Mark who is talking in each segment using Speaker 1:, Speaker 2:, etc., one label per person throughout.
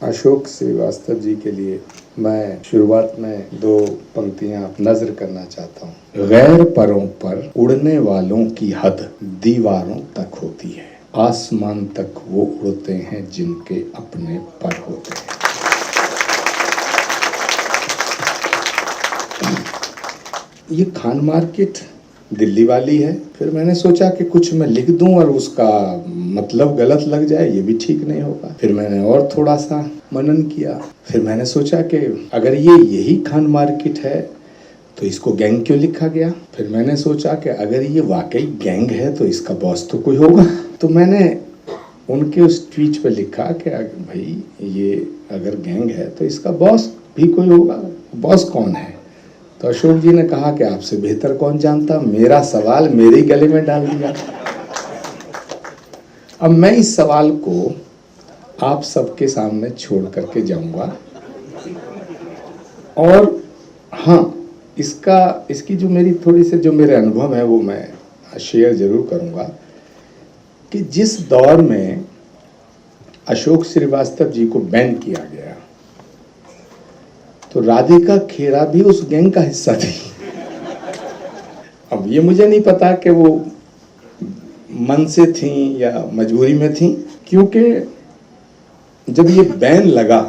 Speaker 1: अशोक श्रीवास्तव जी के लिए मैं शुरुआत में दो पंक्तियां नज्र करना चाहता हूँ। गैर परों पर उड़ने वालों की हद दीवारों तक होती है, आसमान तक वो उड़ते हैं जिनके अपने पर होते हैं। ये खान मार्केट दिल्ली वाली है। फिर मैंने सोचा कि कुछ मैं लिख दूं और उसका मतलब गलत लग जाए, ये भी ठीक नहीं होगा। फिर मैंने और थोड़ा सा मनन किया। फिर मैंने सोचा कि अगर ये यही खान मार्केट है तो इसको गैंग क्यों लिखा गया। फिर मैंने सोचा कि अगर ये वाकई गैंग है तो इसका बॉस तो कोई होगा। तो मैंने उनके उस ट्वीट पे लिखा कि भाई ये अगर गैंग है तो इसका बॉस भी कोई होगा। बॉस कौन है? तो अशोक जी ने कहा कि आपसे बेहतर कौन जानता। मेरा सवाल मेरे ही गले में डाल दिया। अब मैं इस सवाल को आप सबके सामने छोड़ करके जाऊंगा और हाँ, इसकी जो मेरी थोड़ी से जो मेरे अनुभव है वो मैं शेयर जरूर करूंगा कि जिस दौर में अशोक श्रीवास्तव जी को बैन किया गया तो राधिका खेरा भी उस गैंग का हिस्सा थी। अब ये मुझे नहीं पता कि वो मन से थी या मजबूरी में थी, क्योंकि जब ये बैन लगा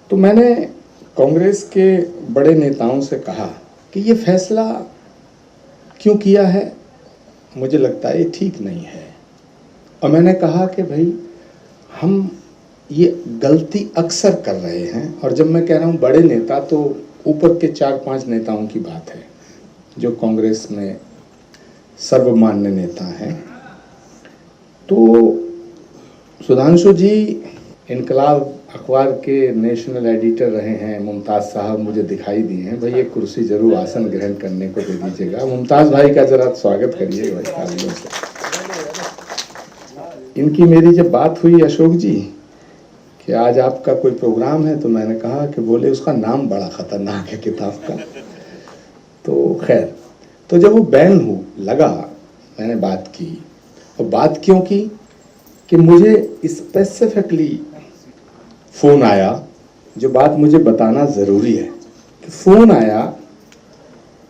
Speaker 1: तो मैंने कांग्रेस के बड़े नेताओं से कहा कि ये फैसला क्यों किया है, मुझे लगता है ये ठीक नहीं है। और मैंने कहा कि भाई हम ये गलती अक्सर कर रहे हैं, और जब मैं कह रहा हूँ बड़े नेता तो ऊपर के 4-5 नेताओं की बात है जो कांग्रेस में सर्वमान्य नेता हैं। तो सुधांशु जी इनकलाब अखबार के नेशनल एडिटर रहे हैं, मुमताज़ साहब मुझे दिखाई दिए हैं। भाई एक कुर्सी जरूर आसन ग्रहण करने को दे दीजिएगा। मुमताज़ भाई का जरा स्वागत करिए भाई तालियों से। इनकी मेरी जब बात हुई अशोक जी कि आज आपका कोई प्रोग्राम है, तो मैंने कहा कि बोले उसका नाम बड़ा खतरनाक है किताब का। तो खैर, तो जब वो बैन लगा मैंने बात की। और बात क्यों की कि मुझे स्पेसिफिकली फ़ोन आया, जो बात मुझे बताना ज़रूरी है कि फ़ोन आया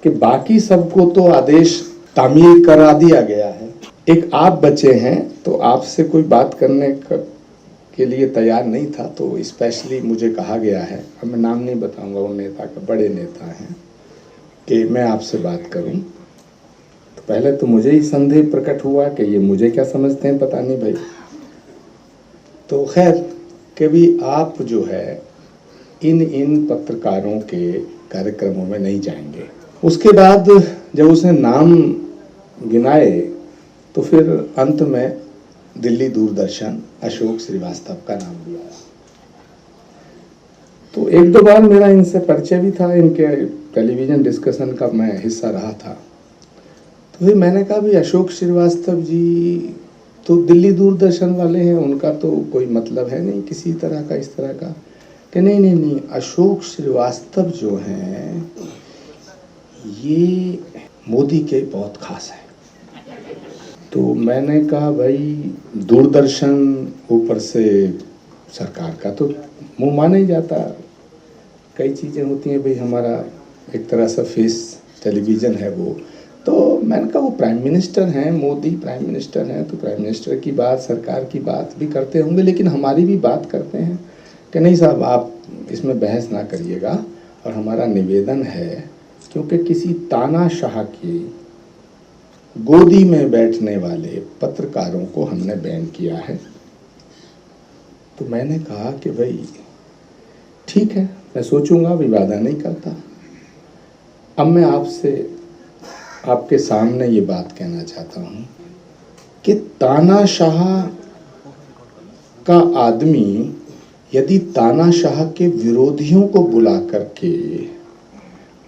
Speaker 1: कि बाकी सबको तो आदेश तामील करा दिया गया है, एक आप बचे हैं, तो आपसे कोई बात करने के लिए तैयार नहीं था। तो स्पेशली मुझे कहा गया है, अब मैं नाम नहीं बताऊंगा उन नेता का, बड़े नेता हैं, कि मैं आपसे बात करूं। तो पहले तो मुझे ही संदेह प्रकट हुआ कि ये मुझे क्या समझते हैं, पता नहीं भाई। तो खैर कभी आप जो है इन पत्रकारों के कार्यक्रमों में नहीं जाएंगे। उसके बाद जब उसने नाम गिनाए तो फिर अंत में दिल्ली दूरदर्शन अशोक श्रीवास्तव का नाम लिया। तो 1-2 बार मेरा इनसे परिचय भी था, इनके टेलीविज़न डिस्कशन का मैं हिस्सा रहा था। तो फिर मैंने कहा भी अशोक श्रीवास्तव जी तो दिल्ली दूरदर्शन वाले हैं, उनका तो कोई मतलब है नहीं किसी तरह का इस तरह का। कि नहीं, अशोक श्रीवास्तव जो हैं ये मोदी के बहुत खास है। तो मैंने कहा भाई दूरदर्शन ऊपर से सरकार का तो मुंह माना ही जाता, कई चीज़ें होती हैं भाई, हमारा एक तरह से फेस टेलीविज़न है वो। तो मैंने कहा वो प्राइम मिनिस्टर हैं, मोदी प्राइम मिनिस्टर हैं, तो प्राइम मिनिस्टर की बात सरकार की बात भी करते होंगे, लेकिन हमारी भी बात करते हैं। कि नहीं साहब आप इसमें बहस ना करिएगा, और हमारा निवेदन है क्योंकि किसी तानाशाह की गोदी में बैठने वाले पत्रकारों को हमने बैन किया है। तो मैंने कहा कि भाई ठीक है, मैं सोचूंगा, विवादा नहीं करता। अब मैं आपके सामने ये बात कहना चाहता हूं कि तानाशाह का आदमी यदि तानाशाह के विरोधियों को बुला करके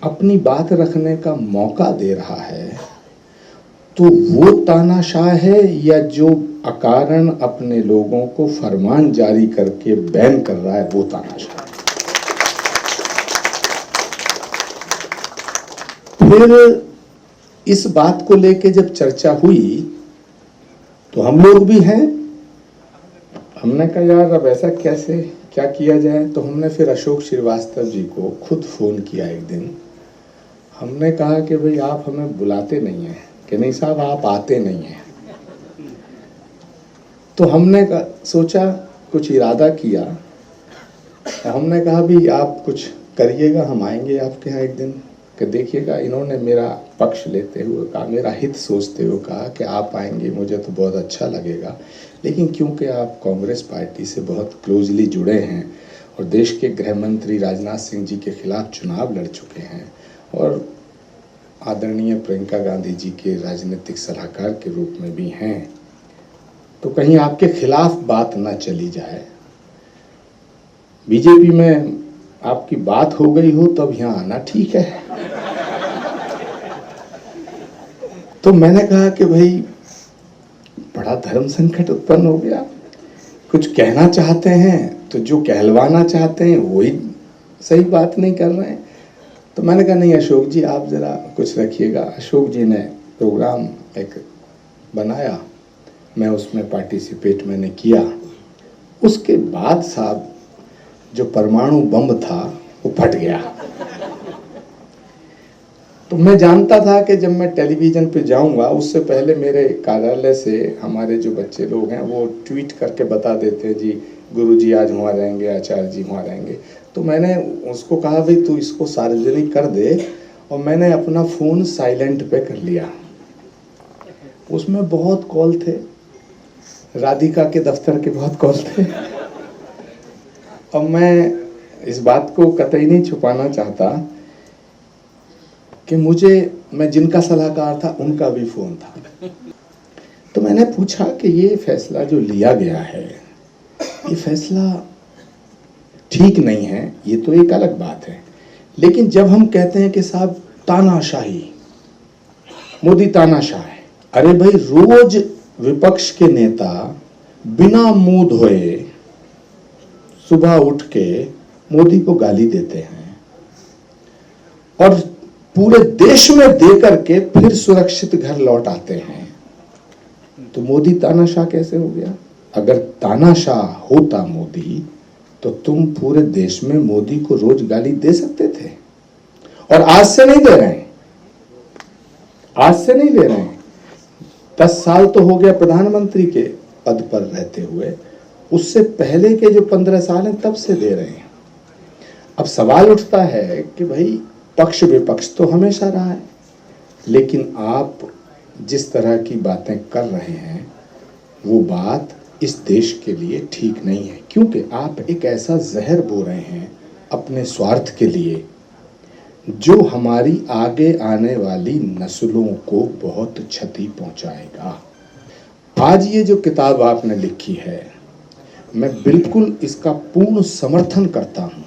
Speaker 1: अपनी बात रखने का मौका दे रहा है, तो वो तानाशाह है या जो अकारण अपने लोगों को फरमान जारी करके बैन कर रहा है वो तानाशाह है। फिर इस बात को लेके जब चर्चा हुई तो हम लोग भी हैं, हमने कहा यार अब ऐसा कैसे क्या किया जाए। तो हमने फिर अशोक श्रीवास्तव जी को खुद फ़ोन किया एक दिन। हमने कहा कि भाई आप हमें बुलाते नहीं हैं, कि नहीं साहब आप आते नहीं हैं। तो हमने सोचा, कुछ इरादा किया, हमने कहा भी आप कुछ करिएगा, हम आएंगे आपके यहाँ एक दिन। कि देखिएगा, इन्होंने मेरा पक्ष लेते हुए कहा, मेरा हित सोचते हुए कहा कि आप आएंगे मुझे तो बहुत अच्छा लगेगा, लेकिन क्योंकि आप कांग्रेस पार्टी से बहुत क्लोजली जुड़े हैं और देश के गृह मंत्री राजनाथ सिंह जी के खिलाफ चुनाव लड़ चुके हैं और आदरणीय प्रियंका गांधी जी के राजनीतिक सलाहकार के रूप में भी हैं, तो कहीं आपके खिलाफ बात ना चली जाए, बीजेपी में आपकी बात हो गई हो तब यहाँ आना ठीक है। तो मैंने कहा कि भाई बड़ा धर्म संकट उत्पन्न हो गया, कुछ कहना चाहते हैं तो जो कहलवाना चाहते हैं वही सही बात नहीं कर रहे हैं। तो मैंने कहा नहीं अशोक जी आप ज़रा कुछ रखिएगा। अशोक जी ने प्रोग्राम एक बनाया, मैं उसमें पार्टिसिपेट मैंने किया। उसके बाद साहब जो परमाणु बम था वो फट गया। तो मैं जानता था कि जब मैं टेलीविज़न पे जाऊंगा उससे पहले मेरे कार्यालय से हमारे जो बच्चे लोग हैं वो ट्वीट करके बता देते हैं जी गुरुजी आज वहाँ रहेंगे, आचार्य जी वहाँ रहेंगे। तो मैंने उसको कहा भाई तू इसको सार्वजनिक कर दे, और मैंने अपना फ़ोन साइलेंट पे कर लिया। उसमें बहुत कॉल थे, राधिका के दफ्तर के बहुत कॉल थे। अब मैं इस बात को कतई नहीं छुपाना चाहता कि मैं जिनका सलाहकार था उनका भी फ़ोन था। तो मैंने पूछा कि ये फैसला जो लिया गया है ये फैसला ठीक नहीं है, ये तो एक अलग बात है, लेकिन जब हम कहते हैं कि साहब तानाशाही, मोदी तानाशाह है, अरे भाई रोज विपक्ष के नेता बिना मुंह धोए सुबह उठ के मोदी को गाली देते हैं और पूरे देश में दे करके फिर सुरक्षित घर लौट आते हैं, तो मोदी तानाशाह कैसे हो गया? अगर तानाशाह होता मोदी तो तुम पूरे देश में मोदी को रोज गाली दे सकते थे, और आज से नहीं दे रहे हैं, आज से नहीं दे रहे हैं। 10 साल तो हो गया प्रधानमंत्री के पद पर रहते हुए, उससे पहले के जो 15 साल हैं तब से दे रहे हैं। अब सवाल उठता है कि भाई पक्ष विपक्ष तो हमेशा रहा है, लेकिन आप जिस तरह की बातें कर रहे हैं वो बात इस देश के लिए ठीक नहीं है, क्योंकि आप एक ऐसा जहर बो रहे हैं अपने स्वार्थ के लिए जो हमारी आगे आने वाली नस्लों को बहुत क्षति पहुंचाएगा। आज ये जो किताब आपने लिखी है, मैं बिल्कुल इसका पूर्ण समर्थन करता हूं।